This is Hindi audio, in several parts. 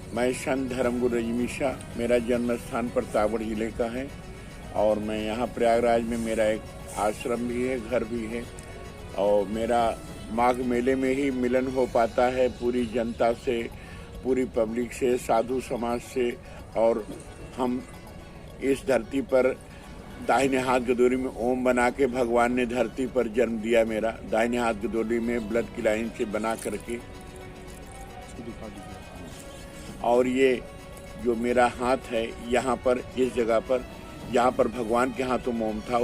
मैं संत धर्मगुरु रजनीशा, मेरा जन्म स्थान प्रतापगढ़ जिले का है और मैं यहाँ प्रयागराज में मेरा एक आश्रम भी है, घर भी है और मेरा माघ मेले में ही मिलन हो पाता है पूरी जनता से, पूरी पब्लिक से, साधु समाज से। और हम इस धरती पर दाहिने हाथ गदोरी में ओम बना के भगवान ने धरती पर जन्म दिया। मेरा दाहिने हाथ गदोरी में ब्लड की लाइन से बना करके, और ये जो मेरा हाथ है यहाँ पर, इस जगह पर, यहाँ पर भगवान के हाथों में ओम था।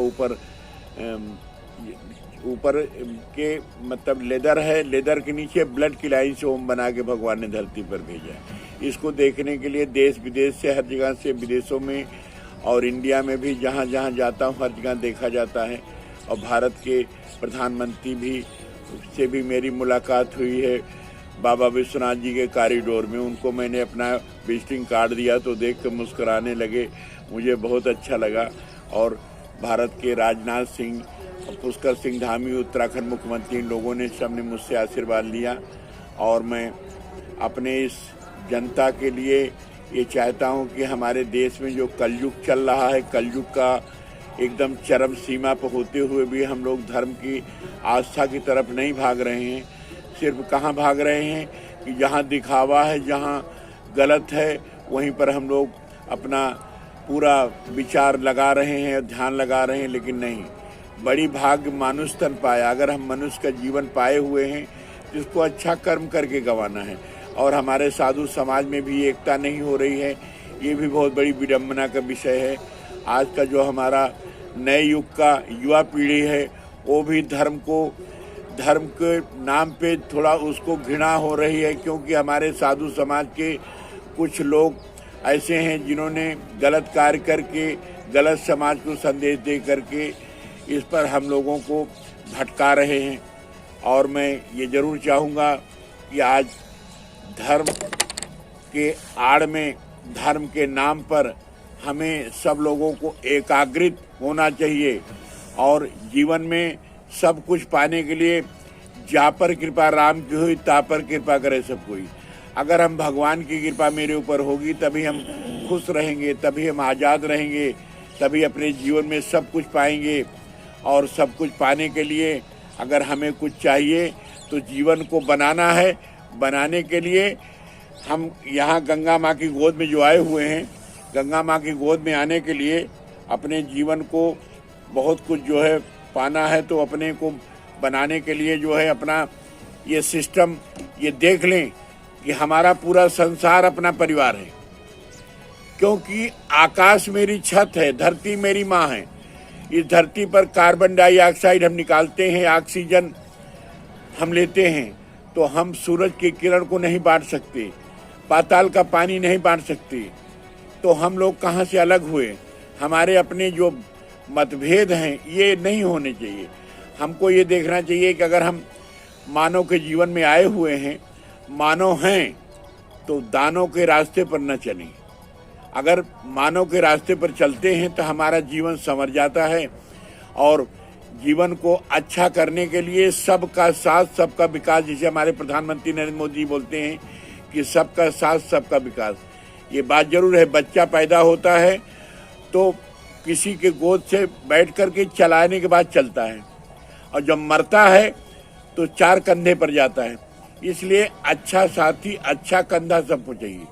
ऊपर के मतलब लेदर है, लेदर के नीचे ब्लड की लाइन से ओम बना के भगवान ने धरती पर भेजा है। इसको देखने के लिए देश विदेश से, हर जगह से, विदेशों में और इंडिया में भी जहाँ जहाँ जाता हूँ हर जगह देखा जाता है। और भारत के प्रधानमंत्री भी से भी मेरी मुलाकात हुई है बाबा विश्वनाथ जी के कॉरिडोर में। उनको मैंने अपना विजिटिंग कार्ड दिया तो देख कर मुस्कुराने लगे, मुझे बहुत अच्छा लगा। और भारत के राजनाथ सिंह, पुष्कर सिंह धामी, उत्तराखंड मुख्यमंत्री, इन लोगों ने सबने मुझसे आशीर्वाद लिया। और मैं अपने इस जनता के लिए ये चाहता हूँ कि हमारे देश में जो कलयुग चल रहा है, कलयुग का एकदम चरम सीमा पर होते हुए भी हम लोग धर्म की आस्था की तरफ नहीं भाग रहे हैं। सिर्फ कहाँ भाग रहे हैं कि जहाँ दिखावा है, जहाँ गलत है, वहीं पर हम लोग अपना पूरा विचार लगा रहे हैं, ध्यान लगा रहे हैं। लेकिन नहीं, बड़ी भाग्य मानुष तन पाया। अगर हम मनुष्य का जीवन पाए हुए हैं तो इसको अच्छा कर्म करके गंवाना है। और हमारे साधु समाज में भी एकता नहीं हो रही है, ये भी बहुत बड़ी विडम्बना का विषय है। आज का जो हमारा नए युग का युवा पीढ़ी है, वो भी धर्म के नाम पे थोड़ा उसको घृणा हो रही है, क्योंकि हमारे साधु समाज के कुछ लोग ऐसे हैं जिन्होंने गलत कार्य करके, गलत समाज को संदेश दे करके इस पर हम लोगों को भटका रहे हैं। और मैं ये जरूर चाहूँगा कि आज धर्म के आड़ में, धर्म के नाम पर हमें सब लोगों को एकाग्रित होना चाहिए। और जीवन में सब कुछ पाने के लिए जा पर कृपा राम की हुई, ता पर कृपा करे सब कोई। अगर हम भगवान की कृपा मेरे ऊपर होगी तभी हम खुश रहेंगे, तभी हम आज़ाद रहेंगे, तभी अपने जीवन में सब कुछ पाएंगे। और सब कुछ पाने के लिए अगर हमें कुछ चाहिए तो जीवन को बनाना है। बनाने के लिए हम यहाँ गंगा माँ की गोद में जो आए हुए हैं, गंगा माँ की गोद में आने के लिए अपने जीवन को बहुत कुछ जो है पाना है, तो अपने को बनाने के लिए जो है अपना ये सिस्टम ये देख लें कि हमारा पूरा संसार अपना परिवार है। क्योंकि आकाश मेरी छत है, धरती मेरी माँ है। इस धरती पर कार्बन डाइऑक्साइड हम निकालते हैं, ऑक्सीजन हम लेते हैं, तो हम सूरज की किरण को नहीं बांट सकते, पाताल का पानी नहीं बांट सकते। तो हम लोग कहाँ से अलग हुए? हमारे अपने जो मतभेद हैं ये नहीं होने चाहिए। हमको ये देखना चाहिए कि अगर हम मानव के जीवन में आए हुए हैं, मानव हैं, तो दानव के रास्ते पर न चलें। अगर मानव के रास्ते पर चलते हैं तो हमारा जीवन संवर जाता है। और जीवन को अच्छा करने के लिए सबका साथ, सबका विकास, जिसे हमारे प्रधानमंत्री नरेंद्र मोदी बोलते हैं कि सबका साथ, सबका विकास। ये बात जरूर है, बच्चा पैदा होता है तो किसी के गोद से बैठ करके चलाने के बाद चलता है, और जब मरता है तो 4 कंधे पर जाता है। इसलिए अच्छा साथी, अच्छा कंधा सबको चाहिए।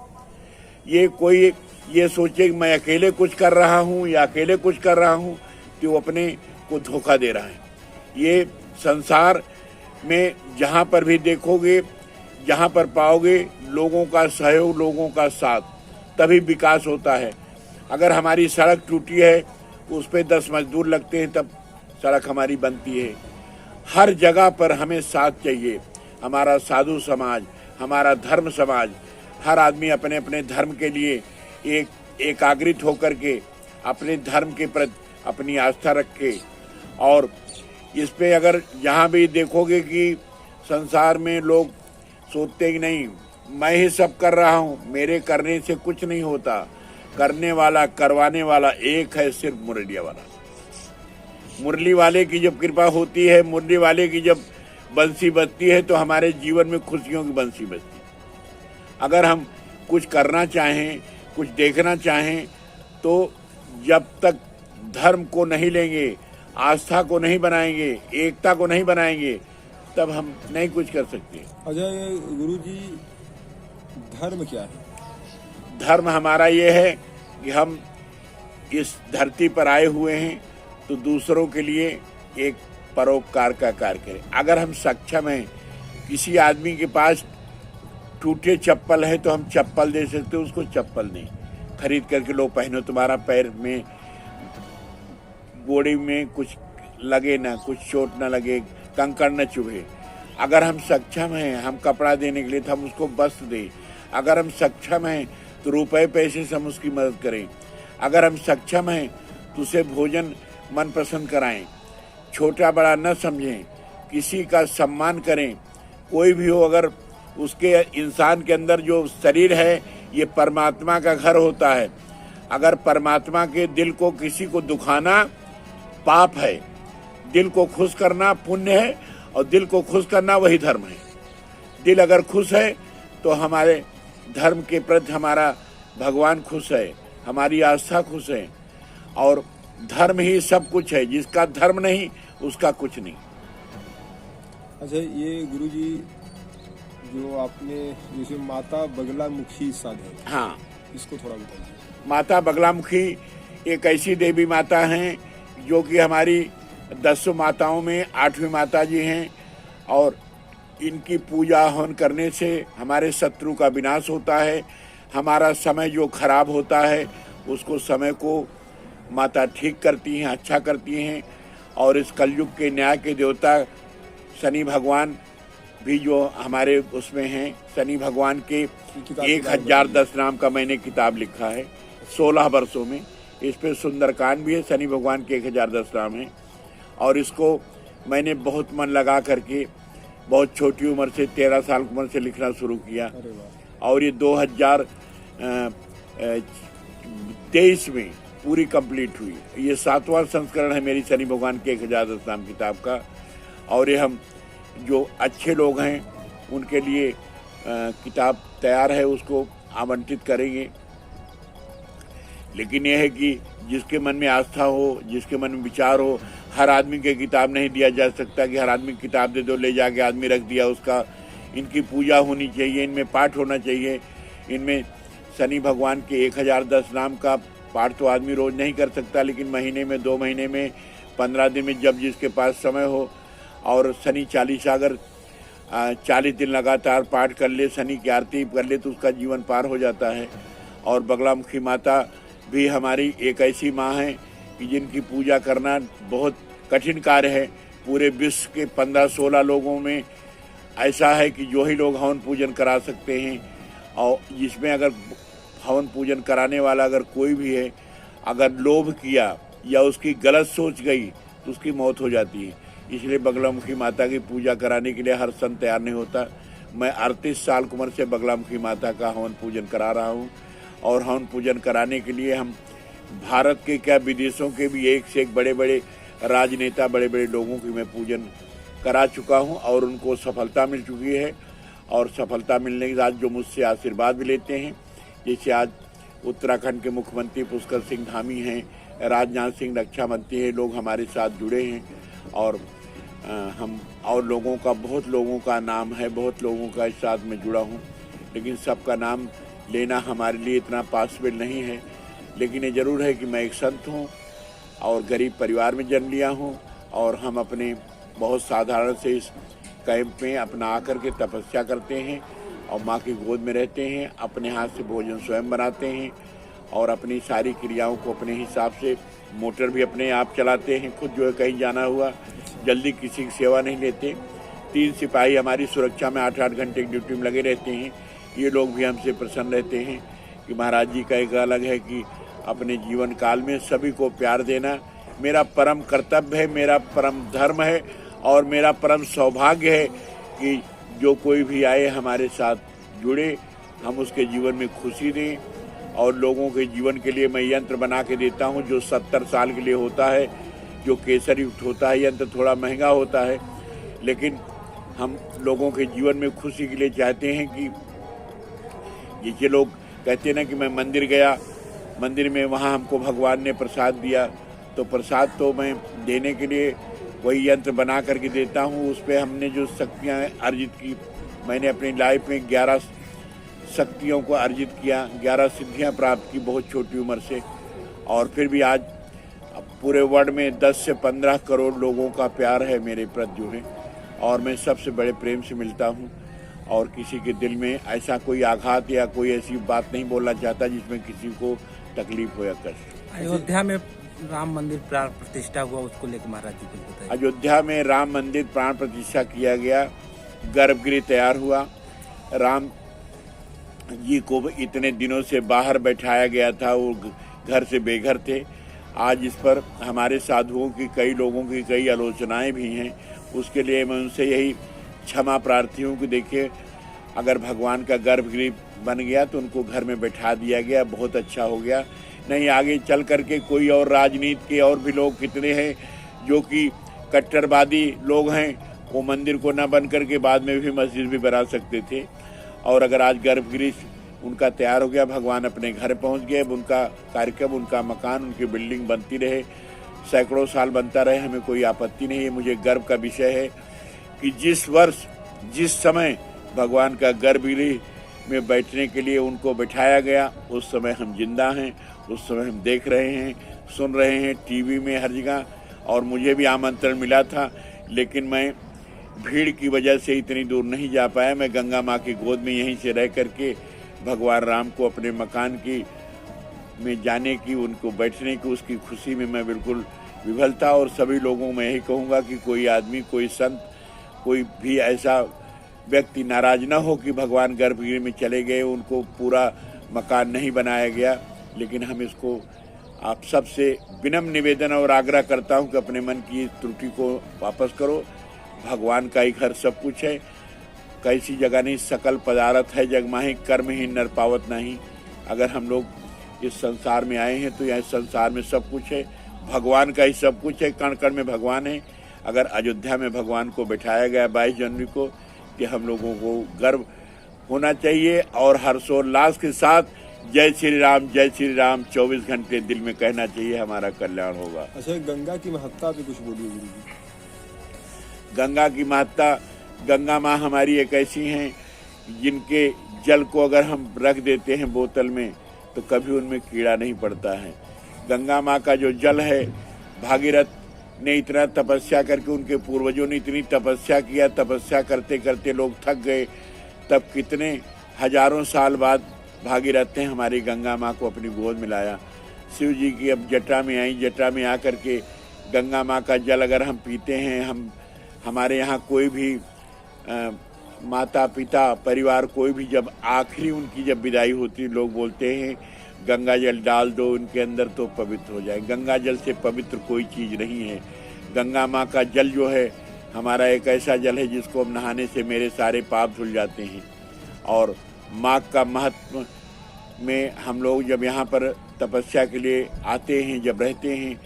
ये कोई ये सोचे कि मैं अकेले कुछ कर रहा हूँ या अकेले कुछ कर रहा हूँ, तो वो अपने को धोखा दे रहा है। ये संसार में जहाँ पर भी देखोगे, जहाँ पर पाओगे लोगों का सहयोग, लोगों का साथ, तभी विकास होता है। अगर हमारी सड़क टूटी है, उस पर 10 मजदूर लगते हैं तब सड़क हमारी बनती है। हर जगह पर हमें साथ चाहिए। हमारा साधु समाज, हमारा धर्म समाज, हर आदमी अपने अपने धर्म के लिए एकाग्रित होकर के अपने धर्म के प्रति अपनी आस्था रखे। और इस पे अगर यहाँ भी देखोगे कि संसार में लोग सोचते कि नहीं, मैं ही सब कर रहा हूँ, मेरे करने से कुछ नहीं होता। करने वाला, करवाने वाला एक है, सिर्फ मुरलिया वाला। मुरली वाले की जब कृपा होती है, मुरली वाले की जब बंसी बजती है, तो हमारे जीवन में खुशियों की बंसी बजती है। अगर हम कुछ करना चाहें, कुछ देखना चाहें, तो जब तक धर्म को नहीं लेंगे, आस्था को नहीं बनाएंगे, एकता को नहीं बनाएंगे, तब हम नहीं कुछ कर सकते। अजय गुरुजी, धर्म क्या है? धर्म हमारा ये है कि हम इस धरती पर आए हुए हैं तो दूसरों के लिए एक परोपकार का कार्य करें। अगर हम सक्षम हैं, किसी आदमी के पास टूटे चप्पल है तो हम चप्पल दे सकते, उसको चप्पल नहीं खरीद करके लो पहनो, तुम्हारा पैर में बॉडी में कुछ लगे ना, कुछ चोट ना लगे, कंकड़ न चुभे। अगर हम सक्षम हैं हम कपड़ा देने के लिए तो हम उसको वस्त्र दें। अगर हम सक्षम हैं तो रुपए पैसे से हम उसकी मदद करें। अगर हम सक्षम हैं तो उसे भोजन मनपसंद कराएं। छोटा बड़ा न समझें, किसी का सम्मान करें। कोई भी हो, अगर उसके इंसान के अंदर जो शरीर है ये परमात्मा का घर होता है। अगर परमात्मा के दिल को किसी को दुखाना पाप है, दिल को खुश करना पुण्य है, और दिल को खुश करना वही धर्म है। दिल अगर खुश है तो हमारे धर्म के प्रति हमारा भगवान खुश है, हमारी आस्था खुश है, और धर्म ही सब कुछ है। जिसका धर्म नहीं उसका कुछ नहीं। अच्छा, ये गुरुजी जो आपने जैसे माता बगलामुखी साधे, हाँ, इसको थोड़ा बताइए। माता बगलामुखी एक ऐसी देवी माता हैं जो कि हमारी 10 माताओं में 8वीं माता जी हैं, और इनकी पूजा हवन करने से हमारे शत्रु का विनाश होता है। हमारा समय जो खराब होता है उसको समय को माता ठीक करती हैं, अच्छा करती हैं। और इस कलयुग के न्याय के देवता शनि भगवान भी जो हमारे उसमें हैं, शनि भगवान के 1010 नाम का मैंने किताब लिखा है 16 वर्षों में। इस पे सुंदरकांड भी है, शनि भगवान के 1010 नाम है। और इसको मैंने बहुत मन लगा करके बहुत छोटी उम्र से 13 साल की उम्र से लिखना शुरू किया, और ये 2023 में पूरी कंप्लीट हुई। ये 7वां संस्करण है मेरी शनि भगवान के 1010 नाम किताब का। और ये हम जो अच्छे लोग हैं उनके लिए किताब तैयार है, उसको आवंटित करेंगे। लेकिन यह है कि जिसके मन में आस्था हो, जिसके मन में विचार हो, हर आदमी के किताब नहीं दिया जा सकता कि हर आदमी किताब दे दो, ले जाके आदमी रख दिया उसका। इनकी पूजा होनी चाहिए, इनमें पाठ होना चाहिए। इनमें शनि भगवान के 1010 नाम का पाठ तो आदमी रोज नहीं कर सकता, लेकिन महीने में, 2 महीने में, 15 दिन में, जब जिसके पास समय हो। और शनि चालीसा अगर 40 दिन लगातार पाठ कर ले, शनि की आरती कर ले, तो उसका जीवन पार हो जाता है। और बगलामुखी माता भी हमारी एक ऐसी माँ है कि जिनकी पूजा करना बहुत कठिन कार्य है। पूरे विश्व के 15-16 लोगों में ऐसा है कि जो ही लोग हवन पूजन करा सकते हैं, और जिसमें अगर हवन पूजन कराने वाला अगर कोई भी है, अगर लोभ किया या उसकी गलत सोच गई तो उसकी मौत हो जाती है। इसलिए बगलामुखी माता की पूजा कराने के लिए हर संत तैयार नहीं होता। मैं 38 साल की उम्र से बगलामुखी माता का हवन पूजन करा रहा हूँ, और हवन पूजन कराने के लिए हम भारत के क्या विदेशों के भी एक से एक बड़े बड़े राजनेता, बड़े बड़े लोगों की मैं पूजन करा चुका हूं, और उनको सफलता मिल चुकी है। और सफलता मिलने के बाद जो मुझसे आशीर्वाद भी लेते हैं, जैसे आज उत्तराखंड के मुख्यमंत्री पुष्कर सिंह धामी हैं, राजनाथ सिंह रक्षा मंत्री हैं, लोग हमारे साथ जुड़े हैं। और हम और लोगों का, बहुत लोगों का नाम है, बहुत लोगों का इस साथ में जुड़ा हूँ, लेकिन सबका नाम लेना हमारे लिए इतना पॉसिबल नहीं है। लेकिन ये ज़रूर है कि मैं एक संत हूँ और गरीब परिवार में जन्म लिया हूँ, और हम अपने बहुत साधारण से इस कैंप में अपना आकर के तपस्या करते हैं और माँ की गोद में रहते हैं। अपने हाथ से भोजन स्वयं बनाते हैं, और अपनी सारी क्रियाओं को अपने हिसाब से, मोटर भी अपने आप चलाते हैं। खुद जो है कहीं जाना हुआ जल्दी किसी की सेवा नहीं लेते। 3 सिपाही हमारी सुरक्षा में 8-8 घंटे की ड्यूटी में लगे रहते हैं। ये लोग भी हमसे प्रसन्न रहते हैं कि महाराज जी का एक अलग है कि अपने जीवन काल में सभी को प्यार देना मेरा परम कर्तव्य है, मेरा परम धर्म है, और मेरा परम सौभाग्य है कि जो कोई भी आए हमारे साथ जुड़े, हम उसके जीवन में खुशी दें। और लोगों के जीवन के लिए मैं यंत्र बना के देता हूं जो 70 साल के लिए होता है, जो केसर युक्त होता है। यंत्र थोड़ा महंगा होता है, लेकिन हम लोगों के जीवन में खुशी के लिए चाहते हैं कि ये लोग कहते ना कि मैं मंदिर गया, मंदिर में वहाँ हमको भगवान ने प्रसाद दिया, तो प्रसाद तो मैं देने के लिए वही यंत्र बना करके देता हूँ। उस पर हमने जो शक्तियाँ अर्जित की, मैंने अपनी लाइफ में 11 शक्तियों को अर्जित किया, 11 सिद्धियाँ प्राप्त की बहुत छोटी उम्र से। और फिर भी आज पूरे वर्ल्ड में 10 से 15 करोड़ लोगों का प्यार है मेरे प्रति जो है, और मैं सबसे बड़े प्रेम से मिलता हूँ। और किसी के दिल में ऐसा कोई आघात या कोई ऐसी बात नहीं बोलना चाहता जिसमें किसी को तकलीफ हो या कष्ट। अयोध्या में राम मंदिर प्राण प्रतिष्ठा हुआ, उसको लेकर महाराज जी कुछ बताइए। अयोध्या में राम मंदिर प्राण प्रतिष्ठा किया गया, गर्भगृह तैयार हुआ। राम जी को इतने दिनों से बाहर बैठाया गया था, वो घर से बेघर थे। आज इस पर हमारे साधुओं की, कई लोगों की कई आलोचनाएं भी हैं। उसके लिए मैं उनसे यही क्षमा प्रार्थी हूँ कि देखिए, अगर भगवान का गर्भगृह बन गया तो उनको घर में बैठा दिया गया, बहुत अच्छा हो गया। नहीं, आगे चल करके कोई और राजनीति के और भी लोग कितने हैं जो कि कट्टरवादी लोग हैं, वो मंदिर को न बन करके बाद में भी मस्जिद भी बना सकते थे। और अगर आज गर्भगृह उनका तैयार हो गया, भगवान अपने घर पहुंच गए, अब उनका कार्यक्रम, उनका मकान, उनकी बिल्डिंग बनती रहे, सैकड़ों साल बनता रहे, हमें कोई आपत्ति नहीं है। मुझे गर्व का विषय है कि जिस वर्ष, जिस समय भगवान का गर्भगृह में बैठने के लिए उनको बिठाया गया, उस समय हम जिंदा हैं, उस समय हम देख रहे हैं, सुन रहे हैं टीवी में हर जगह। और मुझे भी आमंत्रण मिला था, लेकिन मैं भीड़ की वजह से इतनी दूर नहीं जा पाया। मैं गंगा माँ की गोद में यहीं से रह करके भगवान राम को अपने मकान की में जाने की, उनको बैठने की, उसकी खुशी में मैं बिल्कुल विफल था। और सभी लोगों में यही कहूँगा कि कोई आदमी, कोई संत, कोई भी ऐसा व्यक्ति नाराज ना हो कि भगवान गर्भगृह में चले गए, उनको पूरा मकान नहीं बनाया गया। लेकिन हम इसको आप सबसे विनम्र निवेदन और आग्रह करता हूं कि अपने मन की त्रुटि को वापस करो। भगवान का ही घर सब कुछ है, कैसी जगह नहीं, सकल पदार्थ है जग माही, कर्म ही नर पावत नहीं। अगर हम लोग इस संसार में आए हैं तो यह संसार में सब कुछ है, भगवान का ही सब कुछ है, कण कण में भगवान है। अगर अयोध्या में भगवान को बिठाया गया 22 जनवरी को, कि हम लोगों को गर्व होना चाहिए और हर्षोल्लास के साथ जय श्री राम 24 घंटे दिल में कहना चाहिए, हमारा कल्याण होगा। अच्छा, गंगा की महत्ता पे कुछ बोलिए गुरु जी। गंगा की महत्ता, गंगा माँ हमारी एक ऐसी हैं जिनके जल को अगर हम रख देते हैं बोतल में तो कभी उनमें कीड़ा नहीं पड़ता है। गंगा माँ का जो जल है, भागीरथ ने इतना तपस्या करके, उनके पूर्वजों ने इतनी तपस्या किया, तपस्या करते करते लोग थक गए, तब कितने हजारों साल बाद भागीरथ ने हमारी गंगा माँ को अपनी गोद में लाया। शिव जी की अब जटा में आई, जटा में आकर के गंगा माँ का जल अगर हम पीते हैं, हमारे यहाँ कोई भी माता पिता परिवार कोई भी जब आखिरी उनकी जब विदाई होती, लोग बोलते हैं गंगा जल डाल दो उनके अंदर तो पवित्र हो जाए। गंगा जल से पवित्र कोई चीज़ नहीं है। गंगा माँ का जल जो है हमारा एक ऐसा जल है जिसको हम नहाने से मेरे सारे पाप धुल जाते हैं। और माँ का महत्व में हम लोग जब यहाँ पर तपस्या के लिए आते हैं, जब रहते हैं,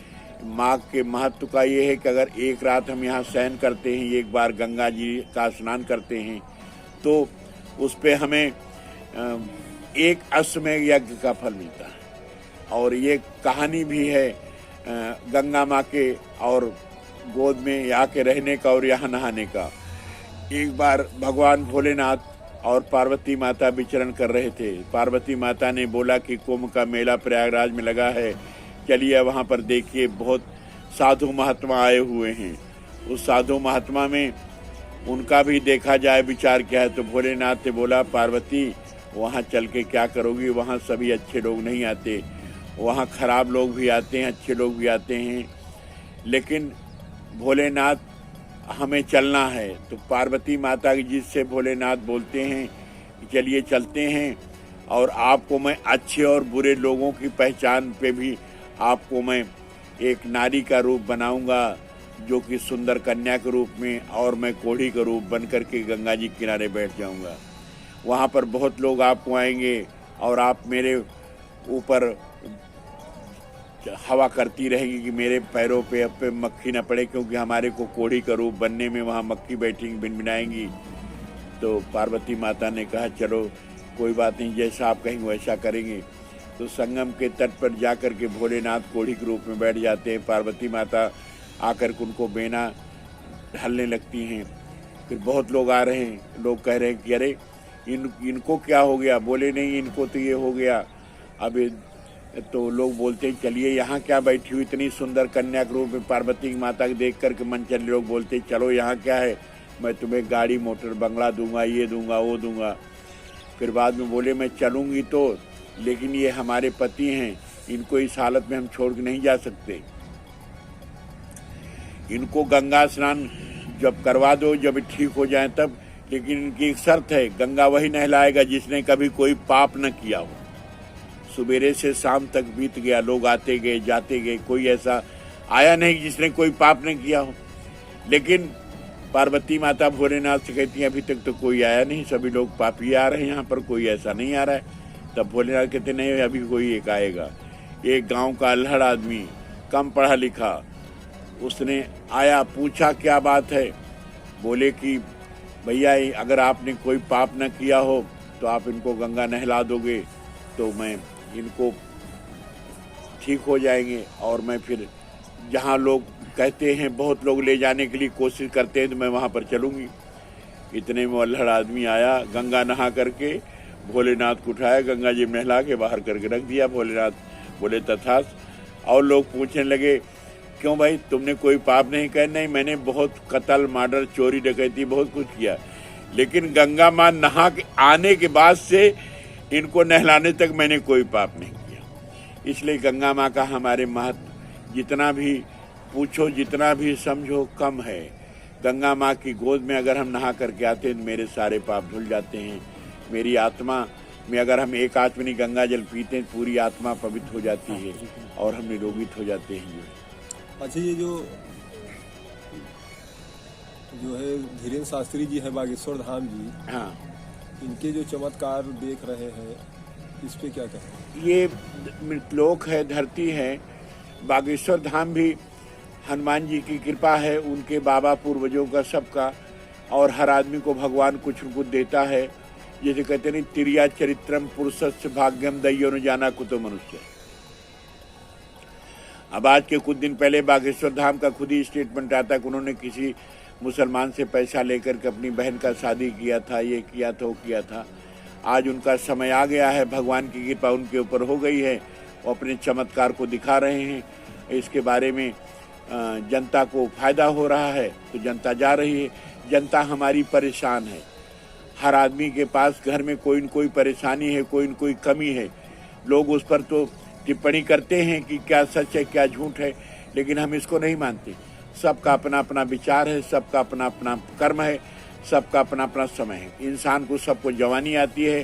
माँ के महत्व का ये है कि अगर एक रात हम यहाँ शयन करते हैं, एक बार गंगा जी का स्नान करते हैं, तो उस पर हमें एक अश्वमेध यज्ञ का फल मिलता है। और ये कहानी भी है गंगा माँ के और गोद में आके रहने का और यहाँ नहाने का। एक बार भगवान भोलेनाथ और पार्वती माता विचरण कर रहे थे। पार्वती माता ने बोला कि कुंभ का मेला प्रयागराज में लगा है, चलिए वहाँ पर देखिए, बहुत साधु महात्मा आए हुए हैं, उस साधु महात्मा में उनका भी देखा जाए, विचार क्या है। तो भोलेनाथ ने बोला, पार्वती वहाँ चल के क्या करोगी, वहाँ सभी अच्छे लोग नहीं आते, वहाँ खराब लोग भी आते हैं, अच्छे लोग भी आते हैं, लेकिन भोलेनाथ हमें चलना है। तो पार्वती माता की जिससे भोलेनाथ बोलते हैं कि चलिए चलते हैं, और आपको मैं अच्छे और बुरे लोगों की पहचान पे भी आपको मैं एक नारी का रूप बनाऊंगा, जो कि सुंदर कन्या के रूप में, और मैं कोढ़ी का रूप बन करके गंगा जी किनारे बैठ जाऊंगा। वहाँ पर बहुत लोग आपको आएंगे और आप मेरे ऊपर हवा करती रहेगी कि मेरे पैरों पे अब पे मक्खी न पड़े, क्योंकि हमारे को कोढ़ी का रूप बनने में वहाँ मक्खी बैठेंगी, भिनभिनाएंगी। तो पार्वती माता ने कहा चलो कोई बात नहीं, जैसा आप कहेंगे वैसा करेंगे। तो संगम के तट पर जाकर के भोलेनाथ कोढ़ी के रूप में बैठ जाते हैं। पार्वती माता आकर के उनको बेना ढालने लगती हैं। फिर बहुत लोग आ रहे हैं, लोग कह रहे हैं कि अरे इनको क्या हो गया? बोले नहीं, इनको तो ये हो गया। अब तो लोग बोलते हैं चलिए, यहाँ क्या बैठी हुई इतनी सुंदर कन्या के रूप में पार्वती माता को देख करके मन चले। लोग बोलते चलो यहाँ क्या है, मैं तुम्हें गाड़ी मोटर बंगला दूंगा, ये दूंगा वो दूंगा। फिर बाद में बोले मैं चलूंगी तो, लेकिन ये हमारे पति हैं, इनको इस हालत में हम छोड़ के नहीं जा सकते। इनको गंगा स्नान जब करवा दो, जब ठीक हो जाए तब। लेकिन इनकी एक शर्त है, गंगा वही नहलाएगा जिसने कभी कोई पाप न किया हो। सवेरे से शाम तक बीत गया, लोग आते गए जाते गए, कोई ऐसा आया नहीं जिसने कोई पाप नहीं किया हो। लेकिन पार्वती माता भोलेनाथ से कहती हैं अभी तक तो कोई आया नहीं, सभी लोग पापी आ रहे हैं, यहाँ पर कोई ऐसा नहीं आ रहा है। तब भोलेनाथ कहते नहीं, अभी कोई एक आएगा। एक गांव का अल्हड़ आदमी, कम पढ़ा लिखा, उसने आया, पूछा क्या बात है। बोले कि भैया अगर आपने कोई पाप न किया हो तो आप इनको गंगा नहला दोगे तो मैं इनको ठीक हो जाएंगे, और मैं फिर जहाँ लोग कहते हैं, बहुत लोग ले जाने के लिए कोशिश करते हैं, तो मैं वहाँ पर चलूँगी। इतने में अल्हड़ आदमी आया, गंगा नहा करके भोलेनाथ को उठाया, गंगा जी में नहला के बाहर करके रख दिया। भोलेनाथ बोले तथास। और लोग पूछने लगे क्यों भाई, तुमने कोई पाप नहीं किया? नहीं, मैंने बहुत कत्ल मर्डर चोरी डकैती बहुत कुछ किया, लेकिन गंगा माँ नहा के आने के बाद से इनको नहलाने तक मैंने कोई पाप नहीं किया। इसलिए गंगा माँ का हमारे महत्व जितना भी पूछो, जितना भी समझो, कम है। गंगा माँ की गोद में अगर हम नहा करके आते हैं तो मेरे सारे पाप धुल जाते हैं। मेरी आत्मा में अगर हम एक आचमनी गंगा जल पीते हैं, पूरी आत्मा पवित्र हो जाती है और हम निरोगित हो जाते हैं। अच्छा, ये जो है धीरेन्द्र शास्त्री जी है बागेश्वर धाम जी, हाँ, इनके जो चमत्कार देख रहे हैं, इस पे क्या कहें? ये लोक है, धरती है। बागेश्वर धाम भी हनुमान जी की कृपा है, उनके बाबा पूर्वजों का, सबका। और हर आदमी को भगवान कुछ न कुछ देता है। जैसे कहते नहीं, तिरिया चरित्रम पुरुषस्य भाग्यम दैयो न जाना कुतो मनुष्य। अब आज के कुछ दिन पहले बागेश्वर धाम का खुद ही स्टेटमेंट आता कि उन्होंने किसी मुसलमान से पैसा लेकर के अपनी बहन का शादी किया था, ये किया था, वो किया था। आज उनका समय आ गया है, भगवान की कृपा उनके ऊपर हो गई है, वो अपने चमत्कार को दिखा रहे हैं। इसके बारे में जनता को फायदा हो रहा है, तो जनता जा रही है। जनता हमारी परेशान है। हर आदमी के पास घर में कोई न कोई परेशानी है, कोई न कोई कमी है। लोग उस पर तो टिप्पणी करते हैं कि क्या सच है, क्या झूठ है, लेकिन हम इसको नहीं मानते। सबका अपना अपना विचार है, सबका अपना अपना कर्म है, सबका अपना अपना समय है। इंसान को, सबको जवानी आती है,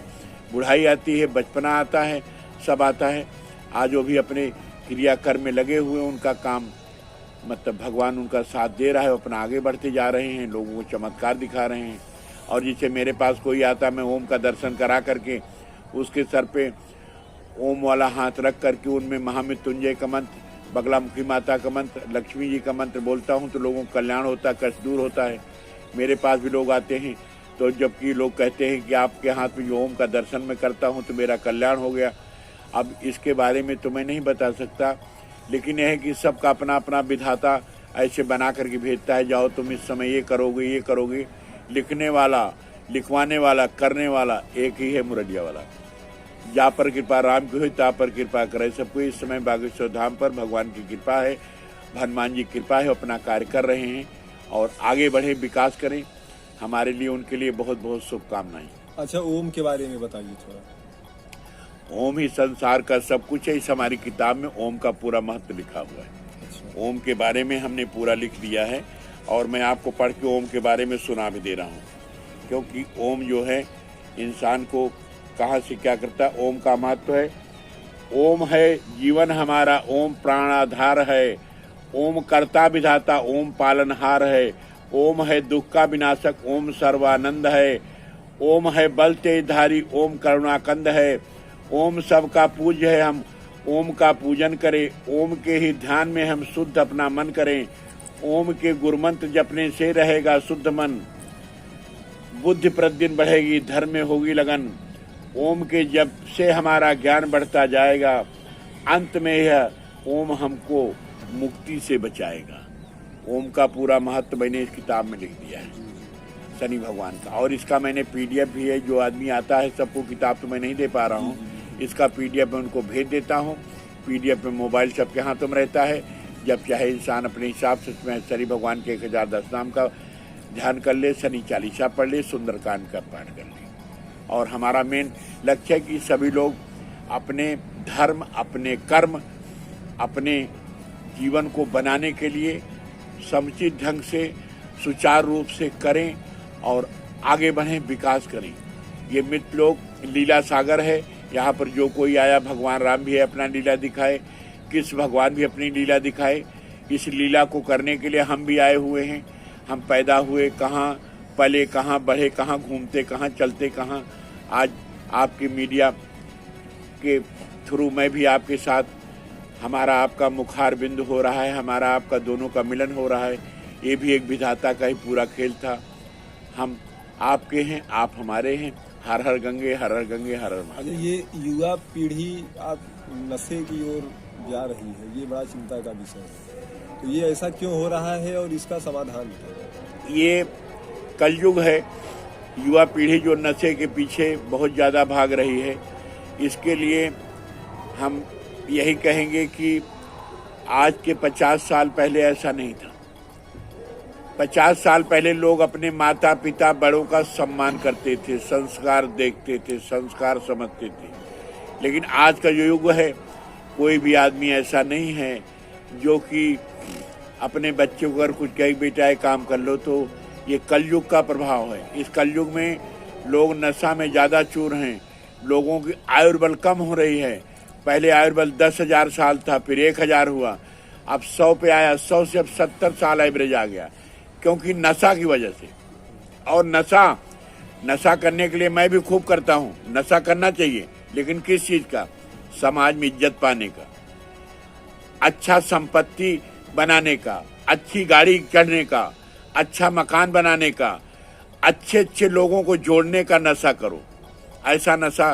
बुढ़ाई आती है, बचपना आता है, सब आता है। आज वो भी अपने क्रियाकर्म में लगे हुए, उनका काम मतलब भगवान उनका साथ दे रहा है, अपना आगे बढ़ते जा रहे हैं, लोगों को चमत्कार दिखा रहे हैं। और जिसे मेरे पास कोई आता, मैं ओम का दर्शन करा करके उसके सर पे ओम वाला हाथ रख करके उनमें महामृत्युंजय का मंत्र, बगलामुखी माता का मंत्र, लक्ष्मी जी का मंत्र बोलता हूँ तो लोगों का कल्याण होता है, कष्ट दूर होता है। मेरे पास भी लोग आते हैं, तो जबकि लोग कहते हैं कि आपके हाथ में जो ओम का दर्शन मैं करता हूँ तो मेरा कल्याण हो गया। अब इसके बारे में तो मैं नहीं बता सकता, लेकिन यह है कि सबका अपना अपना विधाता ऐसे बना करके भेजता है, जाओ तुम इस समय ये करोगे, ये करोगे। लिखने वाला, लिखवाने वाला, करने वाला एक ही है, मुरलिया वाला। जा पर कृपा राम की हुई, ता पर कृपा करे सबको। इस समय बागेश्वर धाम पर भगवान की कृपा है, हनुमान जी की कृपा है, अपना कार्य कर रहे हैं और आगे बढ़े, विकास करें। हमारे लिए, उनके लिए बहुत बहुत शुभकामनाएं। अच्छा, ओम के बारे में बताइए थोड़ा। ओम ही संसार का सब कुछ है। इस हमारी किताब में ओम का पूरा महत्व लिखा हुआ है। अच्छा। ओम के बारे में हमने पूरा लिख दिया है और मैं आपको पढ़ के ओम के बारे में सुना भी दे रहा हूँ, क्योंकि ओम जो है इंसान को कहाँ से क्या करता है। ओम का महत्व है। ओम है जीवन हमारा, ओम प्राणाधार है, ओम कर्ता विधाता, ओम पालनहार है, ओम है दुख का विनाशक, ओम सर्वानंद है, ओम है बल तेजधारी, ओम करुणाकंद है, ओम सबका पूज्य है। हम ओम का पूजन करें, ओम के ही ध्यान में हम शुद्ध अपना मन करें। ओम के गुरुमंत्र जपने से रहेगा शुद्ध मन, बुद्धि प्रतिदिन बढ़ेगी, धर्म में होगी लगन। ओम के जब से हमारा ज्ञान बढ़ता जाएगा, अंत में यह ओम हमको मुक्ति से बचाएगा। ओम का पूरा महत्व मैंने इस किताब में लिख दिया है, शनि भगवान का। और इसका मैंने पीडीएफ भी है, जो आदमी आता है सबको किताब तो मैं नहीं दे पा रहा हूँ, इसका पीडीएफ मैं उनको भेज देता हूँ। पीडीएफ में मोबाइल सबके हाथों में रहता है, जब चाहे इंसान अपने हिसाब से उसमें शनि भगवान के 1010 नाम का ध्यान कर ले, शनि चालीसा पढ़ ले, सुंदरकांड का पाठ कर ले। और हमारा मेन लक्ष्य है कि सभी लोग अपने धर्म, अपने कर्म, अपने जीवन को बनाने के लिए समुचित ढंग से सुचारू रूप से करें और आगे बढ़ें, विकास करें। ये मित्र लोक लीला सागर है, यहाँ पर जो कोई आया, भगवान राम भी है अपना लीला दिखाए, कृष्ण भगवान भी अपनी लीला दिखाए। इस लीला को करने के लिए हम भी आए हुए हैं। हम पैदा हुए कहाँ, पले कहाँ, बढ़े कहाँ, घूमते कहाँ, चलते कहाँ। आज आपके मीडिया के थ्रू मैं भी आपके साथ, हमारा आपका मुखार बिंदु हो रहा है, हमारा आपका दोनों का मिलन हो रहा है। ये भी एक विधाता का ही पूरा खेल था। हम आपके हैं, आप हमारे हैं। हर हर गंगे, हर हर गंगे, हर हर महादेव। ये युवा पीढ़ी आप नशे की ओर जा रही है, ये बड़ा चिंता का विषय है। तो ये ऐसा क्यों हो रहा है और इसका समाधान क्या है? ये कलयुग है। युवा पीढ़ी जो नशे के पीछे बहुत ज़्यादा भाग रही है, इसके लिए हम यही कहेंगे कि आज के 50 साल पहले ऐसा नहीं था। 50 साल पहले लोग अपने माता पिता बड़ों का सम्मान करते थे, संस्कार देखते थे, संस्कार समझते थे। लेकिन आज का जो युग है, कोई भी आदमी ऐसा नहीं है जो कि अपने बच्चे को अगर कुछ कहे बेटा ये काम कर लो, तो ये कलयुग का प्रभाव है। इस कलयुग में लोग नशा में ज़्यादा चूर हैं, लोगों की आयुर्बल कम हो रही है। पहले आयुर्बल 10,000 साल था, फिर 1,000 हुआ, अब 100 पे आया, 100 से अब 70 साल एवरेज आ गया, क्योंकि नशा की वजह से। और नशा करने के लिए मैं भी खूब करता हूँ, नशा करना चाहिए, लेकिन किस चीज़ का? समाज में इज्जत पाने का, अच्छा संपत्ति बनाने का, अच्छी गाड़ी चढ़ने का, अच्छा मकान बनाने का, अच्छे अच्छे लोगों को जोड़ने का नशा करो। ऐसा नशा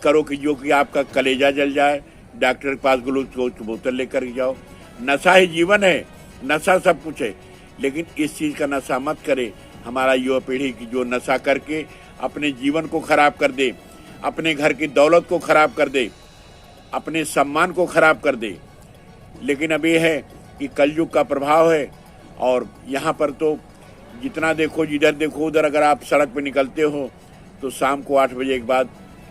करो कि जो कि आपका कलेजा जल जाए, डॉक्टर के पास ग्लूकोज की बोतल लेकर जाओ। नशा ही जीवन है, नशा सब कुछ है, लेकिन इस चीज़ का नशा मत करे। हमारा युवा पीढ़ी की जो नशा करके अपने जीवन को खराब कर दे, अपने घर की दौलत को खराब कर दे, अपने सम्मान को खराब कर दे। लेकिन अब ये है कि कलयुग का प्रभाव है, और यहाँ पर तो जितना देखो, जिधर देखो उधर, अगर आप सड़क पर निकलते हो तो शाम को 8 बजे के बाद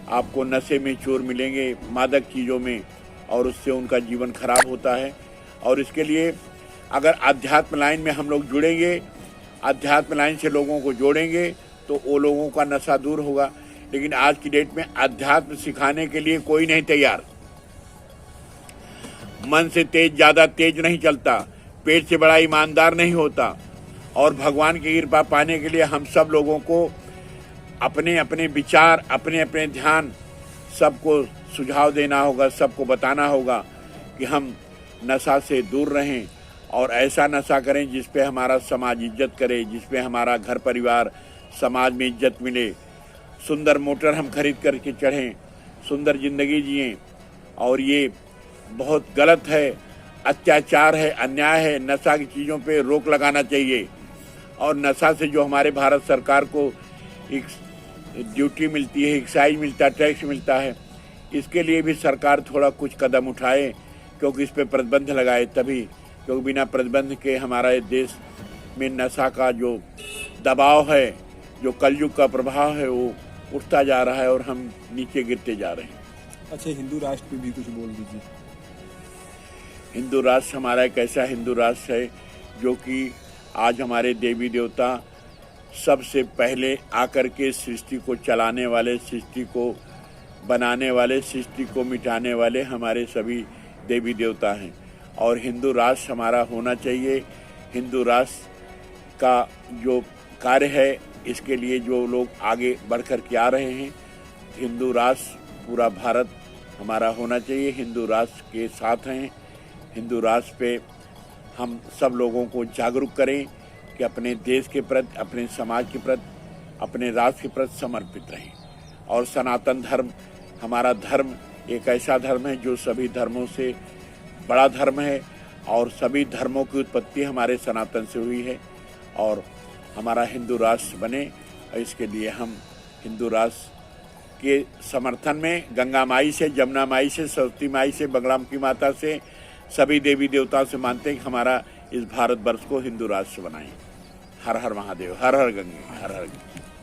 आपको नशे में चोर मिलेंगे, मादक चीज़ों में, और उससे उनका जीवन खराब होता है। और इसके लिए अगर अध्यात्म लाइन में हम लोग जुड़ेंगे, अध्यात्म लाइन से लोगों को जोड़ेंगे, तो वो लोगों का नशा दूर होगा। लेकिन आज की डेट में अध्यात्म सिखाने के लिए कोई नहीं तैयार। मन से तेज ज़्यादा तेज नहीं चलता, पेट से बड़ा ईमानदार नहीं होता। और भगवान की कृपा पाने के लिए हम सब लोगों को अपने अपने विचार, अपने अपने ध्यान, सबको सुझाव देना होगा, सबको बताना होगा कि हम नशा से दूर रहें और ऐसा नशा करें जिस पे हमारा समाज इज्जत करे, जिस पे हमारा घर परिवार समाज में इज्जत मिले। सुंदर मोटर हम खरीद करके चढ़ें, सुंदर जिंदगी जिएं। और ये बहुत गलत है, अत्याचार है, अन्याय है। नशा की चीज़ों पे रोक लगाना चाहिए। और नशा से जो हमारे भारत सरकार को एक ड्यूटी मिलती है, एक्साइज मिलता है, टैक्स मिलता है, इसके लिए भी सरकार थोड़ा कुछ कदम उठाए, क्योंकि इस पे प्रतिबंध लगाए तभी। क्योंकि बिना प्रतिबंध के हमारा देश में नशा का जो दबाव है, जो कलयुग का प्रभाव है, वो उठता जा रहा है और हम नीचे गिरते जा रहे हैं। अच्छा, हिंदू राष्ट्र पे भी कुछ बोल दीजिए। हिंदू राष्ट्र हमारा एक ऐसा हिंदू राष्ट्र है जो कि आज हमारे देवी देवता सबसे पहले आकर के सृष्टि को चलाने वाले, सृष्टि को बनाने वाले, सृष्टि को मिटाने वाले हमारे सभी देवी देवता हैं। और हिंदू राष्ट्र हमारा होना चाहिए। हिंदू राष्ट्र का जो कार्य है, इसके लिए जो लोग आगे बढ़कर के आ रहे हैं, हिंदू राष्ट्र पूरा भारत हमारा होना चाहिए। हिंदू राष्ट्र के साथ हैं। हिंदू राष्ट्र पे हम सब लोगों को जागरूक करें कि अपने देश के प्रति, अपने समाज के प्रति, अपने राष्ट्र के प्रति समर्पित रहें। और सनातन धर्म हमारा धर्म एक ऐसा धर्म है जो सभी धर्मों से बड़ा धर्म है और सभी धर्मों की उत्पत्ति हमारे सनातन से हुई है और हमारा हिंदू राष्ट्र बने। इसके लिए हम हिंदू राष्ट्र के समर्थन में गंगा माई से, जमुना माई से, सरस्वती माई से, बगलाम की माता से, सभी देवी देवताओं से मानते हैं कि हमारा इस भारतवर्ष को हिंदू राष्ट्र बनाएं। हर हर महादेव, हर हर गंगे, हर हर गंगे।